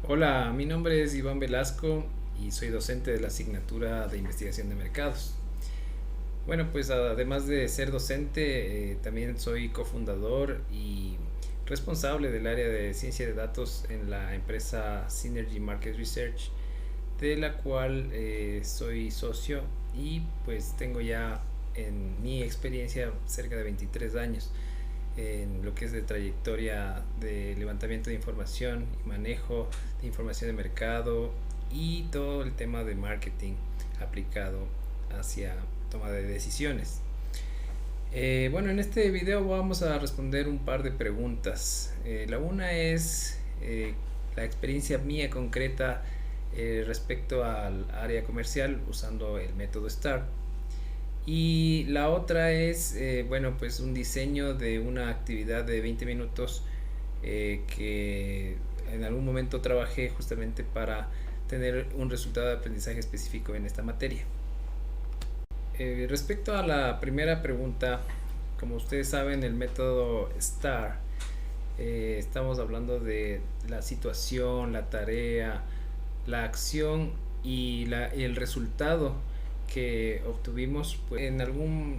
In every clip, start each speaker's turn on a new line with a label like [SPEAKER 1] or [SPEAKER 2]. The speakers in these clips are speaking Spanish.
[SPEAKER 1] Hola, mi nombre es Iván Velasco y soy docente de la asignatura de investigación de mercados. Bueno, pues además de ser docente, también soy cofundador y responsable del área de ciencia de datos en la empresa Synergy Market Research, de la cual soy socio y pues tengo ya en mi experiencia cerca de 23 años en lo que es de trayectoria de levantamiento de información y manejo de información de mercado y todo el tema de marketing aplicado hacia toma de decisiones. Bueno, en este video vamos a responder un par de preguntas. La una es la experiencia mía concreta respecto al área comercial usando el método STAR. Y la otra es, bueno, pues un diseño de una actividad de 20 minutos que en algún momento trabajé justamente para tener un resultado de aprendizaje específico en esta materia. Respecto a la primera pregunta, como ustedes saben, el método STAR, estamos hablando de la situación, la tarea, la acción y el resultado que obtuvimos pues, en algún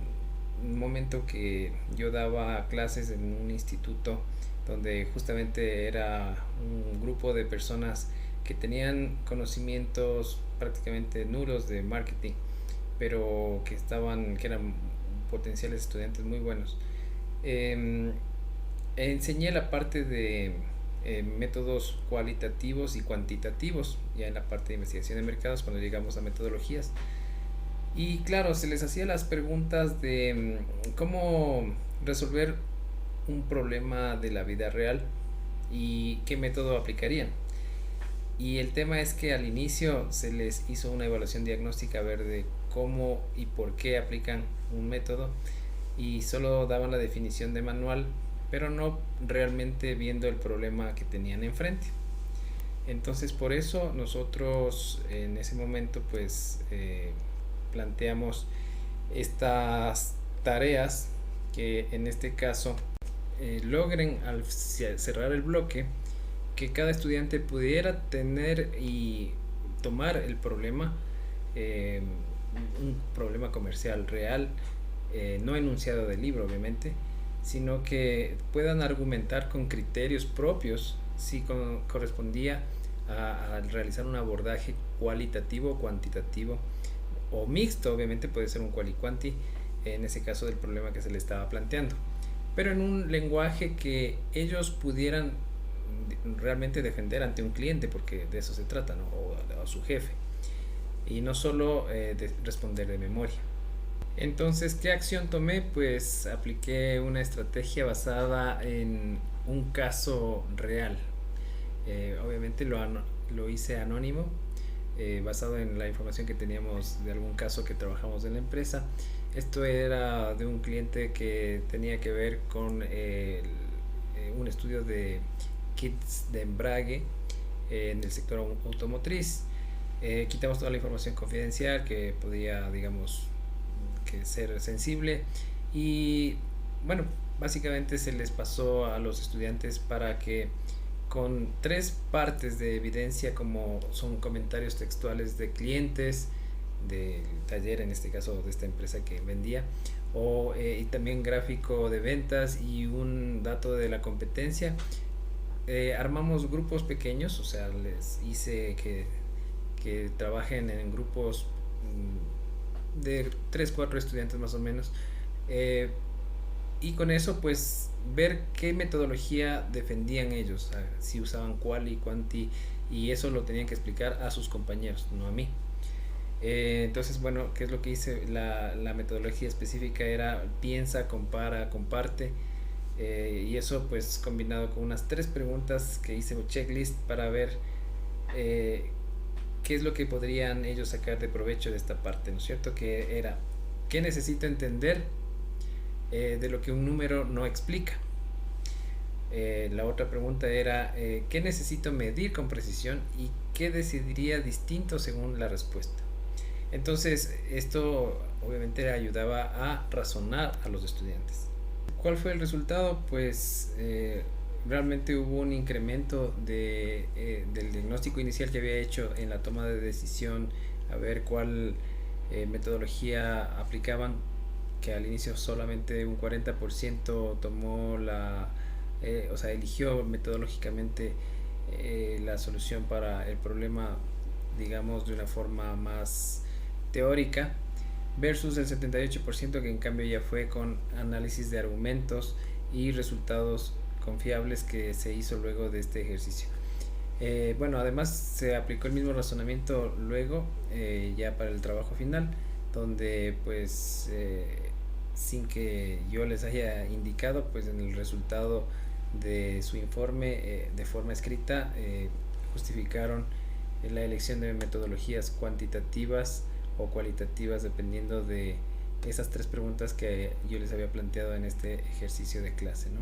[SPEAKER 1] momento que yo daba clases en un instituto donde justamente era un grupo de personas que tenían conocimientos prácticamente nulos de marketing, pero que eran potenciales estudiantes muy buenos. Eh, Enseñé la parte de métodos cualitativos y cuantitativos, ya en la parte de investigación de mercados, cuando llegamos a metodologías. Y claro, se les hacía las preguntas de cómo resolver un problema de la vida real y qué método aplicarían. Y el tema es que al inicio se les hizo una evaluación diagnóstica a ver de cómo y por qué aplican un método y solo daban la definición de manual, pero no realmente viendo el problema que tenían enfrente. Entonces por eso nosotros en ese momento pues planteamos estas tareas que en este caso logren al cerrar el bloque que cada estudiante pudiera tener y tomar el problema, eh, un problema comercial real, no enunciado del libro obviamente, sino que puedan argumentar con criterios propios si correspondía a realizar un abordaje cualitativo o cuantitativo o mixto, obviamente puede ser un quali quanti en ese caso del problema que se le estaba planteando, pero en un lenguaje que ellos pudieran realmente defender ante un cliente, porque de eso se trata, ¿no? O a su jefe, y no solo de responder de memoria. Entonces, ¿qué acción tomé? Pues apliqué una estrategia basada en un caso real. Obviamente lo hice anónimo, basado en la información que teníamos de algún caso que trabajamos en la empresa. Esto era de un cliente que tenía que ver con un estudio de kits de embrague en el sector automotriz. Quitamos toda la información confidencial que podía, digamos, que ser sensible y bueno, básicamente se les pasó a los estudiantes para que con tres partes de evidencia como son comentarios textuales de clientes del taller, en este caso de esta empresa que vendía, y también gráfico de ventas y un dato de la competencia. Armamos grupos pequeños, o sea, les hice que trabajen en grupos de 3 4 estudiantes más o menos. Eh, y con eso pues ver qué metodología defendían ellos, si usaban quali, quanti, y eso lo tenían que explicar a sus compañeros, no a mí. Entonces, bueno, ¿qué es lo que hice? La metodología específica era piensa, compara, comparte. Y eso pues combinado con unas tres preguntas que hice un checklist para ver eh, qué es lo que podrían ellos sacar de provecho de esta parte, ¿no es cierto? Que era, ¿qué necesito entender de lo que un número no explica? La otra pregunta era, ¿qué necesito medir con precisión y qué decidiría distinto según la respuesta? Entonces, esto obviamente ayudaba a razonar a los estudiantes. ¿Cuál fue el resultado? Pues realmente hubo un incremento del diagnóstico inicial que había hecho en la toma de decisión, a ver cuál metodología aplicaban, que al inicio solamente un 40% tomó o sea, eligió metodológicamente la solución para el problema, digamos, de una forma más teórica, versus el 78% que en cambio ya fue con análisis de argumentos y resultados confiables que se hizo luego de este ejercicio. Bueno, además se aplicó el mismo razonamiento luego, ya para el trabajo final, donde pues sin que yo les haya indicado, pues en el resultado de su informe de forma escrita justificaron la elección de metodologías cuantitativas o cualitativas dependiendo de esas tres preguntas que yo les había planteado en este ejercicio de clase, ¿no?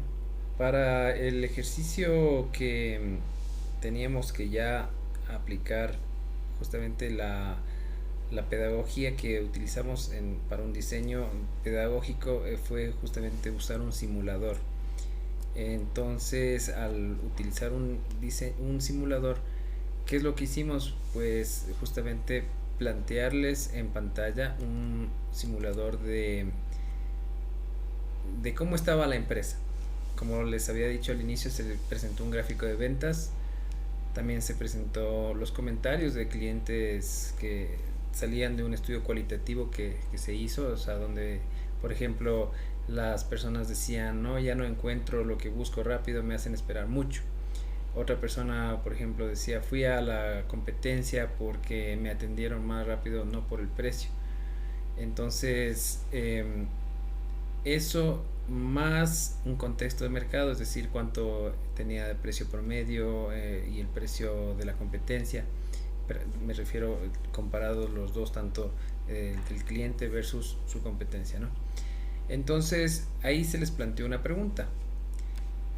[SPEAKER 1] Para el ejercicio que teníamos que ya aplicar justamente la pedagogía que utilizamos para un diseño pedagógico fue justamente usar un simulador. Entonces, al utilizar un simulador, ¿qué es lo que hicimos? Pues justamente plantearles en pantalla un simulador de cómo estaba la empresa. Como les había dicho al inicio, se presentó un gráfico de ventas, también se presentó los comentarios de clientes que salían de un estudio cualitativo que se hizo, o sea, donde, por ejemplo, las personas decían, no, ya no encuentro lo que busco rápido, me hacen esperar mucho. Otra persona, por ejemplo, decía, fui a la competencia porque me atendieron más rápido, no por el precio. Entonces, eso más un contexto de mercado, es decir, cuánto tenía de precio promedio y el precio de la competencia. Pero me refiero comparado los dos, tanto el cliente versus su competencia, ¿no? Entonces, ahí se les planteó una pregunta.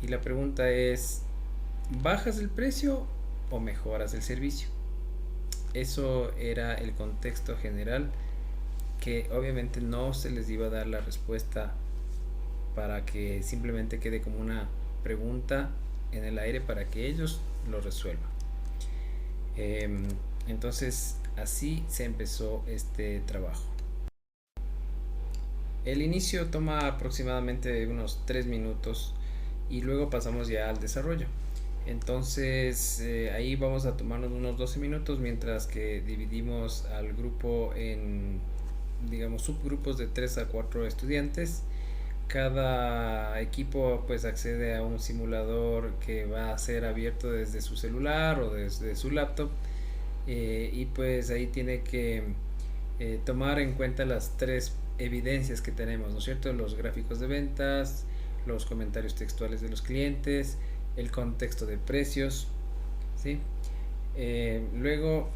[SPEAKER 1] Y la pregunta es, ¿bajas el precio o mejoras el servicio? Eso era el contexto general, que obviamente no se les iba a dar la respuesta para que simplemente quede como una pregunta en el aire para que ellos lo resuelvan. Entonces así se empezó este trabajo. El inicio toma aproximadamente unos 3 minutos y luego pasamos ya al desarrollo. Entonces ahí vamos a tomarnos unos 12 minutos mientras que dividimos al grupo en, digamos, subgrupos de 3 a 4 estudiantes. Cada equipo pues accede a un simulador que va a ser abierto desde su celular o desde su laptop, y pues ahí tiene que tomar en cuenta las tres evidencias que tenemos, ¿no es cierto? Los gráficos de ventas, los comentarios textuales de los clientes, el contexto de precios, ¿sí? Luego,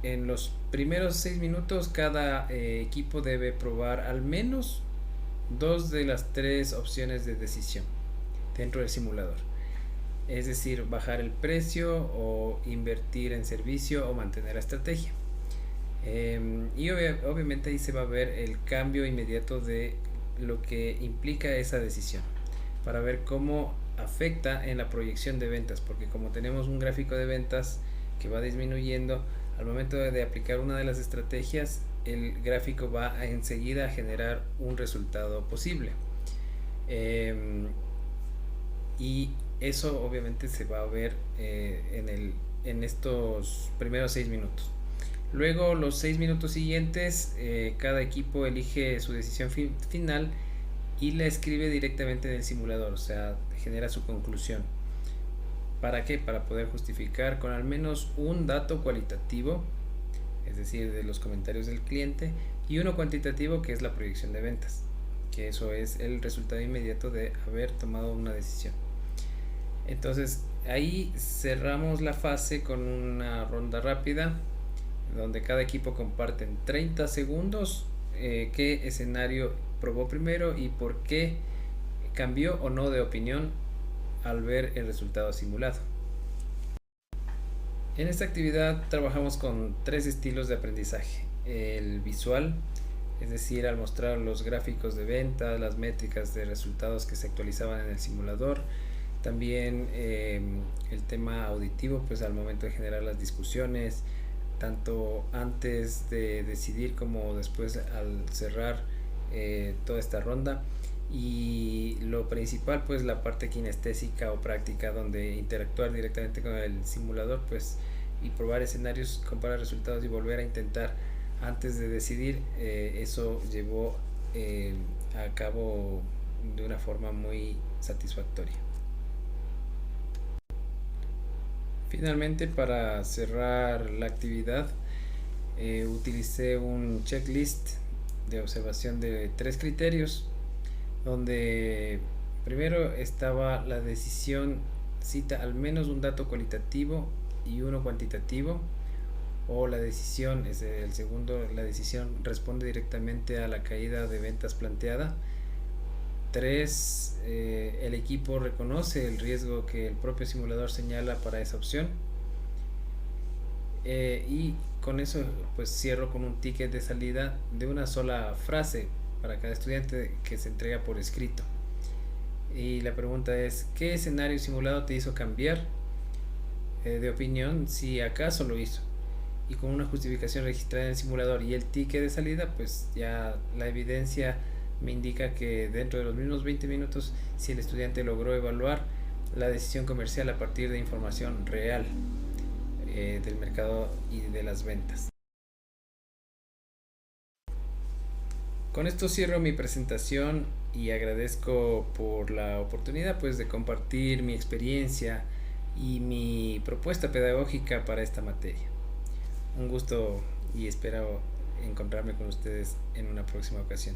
[SPEAKER 1] en los primeros 6 minutos, cada equipo debe probar al menos dos de las tres opciones de decisión dentro del simulador. Es decir, bajar el precio o invertir en servicio o mantener la estrategia. Y obviamente ahí se va a ver el cambio inmediato de lo que implica esa decisión, para ver cómo afecta en la proyección de ventas, porque como tenemos un gráfico de ventas que va disminuyendo, al momento de aplicar una de las estrategias, el gráfico va a enseguida a generar un resultado posible. Y eso obviamente se va a ver en estos primeros 6 minutos. Luego, los 6 minutos siguientes, cada equipo elige su decisión final y la escribe directamente en el simulador, o sea, genera su conclusión. ¿Para qué? Para poder justificar con al menos un dato cualitativo, es decir, de los comentarios del cliente, y uno cuantitativo, que es la proyección de ventas, que eso es el resultado inmediato de haber tomado una decisión. Entonces, ahí cerramos la fase con una ronda rápida, donde cada equipo comparte en 30 segundos qué escenario probó primero y por qué cambió o no de opinión al ver el resultado simulado. En esta actividad trabajamos con tres estilos de aprendizaje. El visual, es decir, al mostrar los gráficos de venta, las métricas de resultados que se actualizaban en el simulador. También el tema auditivo, pues al momento de generar las discusiones, tanto antes de decidir como después al cerrar toda esta ronda. Y lo principal, pues la parte kinestésica o práctica, donde interactuar directamente con el simulador, pues y probar escenarios, comparar resultados y volver a intentar antes de decidir. Eso llevó a cabo de una forma muy satisfactoria. Finalmente, para cerrar la actividad, utilicé un checklist de observación de 3 criterios, donde primero estaba la decisión cita al menos un dato cualitativo y uno cuantitativo, o la decisión es el segundo, la decisión responde directamente a la caída de ventas planteada. 3, el equipo reconoce el riesgo que el propio simulador señala para esa opción. Y con eso pues cierro con un ticket de salida de una sola frase para cada estudiante que se entrega por escrito. Y la pregunta es, ¿qué escenario simulado te hizo cambiar de opinión si acaso lo hizo? Y con una justificación registrada en el simulador y el ticket de salida, pues ya la evidencia me indica que dentro de los mismos 20 minutos, si el estudiante logró evaluar la decisión comercial a partir de información real del mercado y de las ventas. Con esto cierro mi presentación y agradezco por la oportunidad pues de compartir mi experiencia y mi propuesta pedagógica para esta materia. Un gusto y espero encontrarme con ustedes en una próxima ocasión.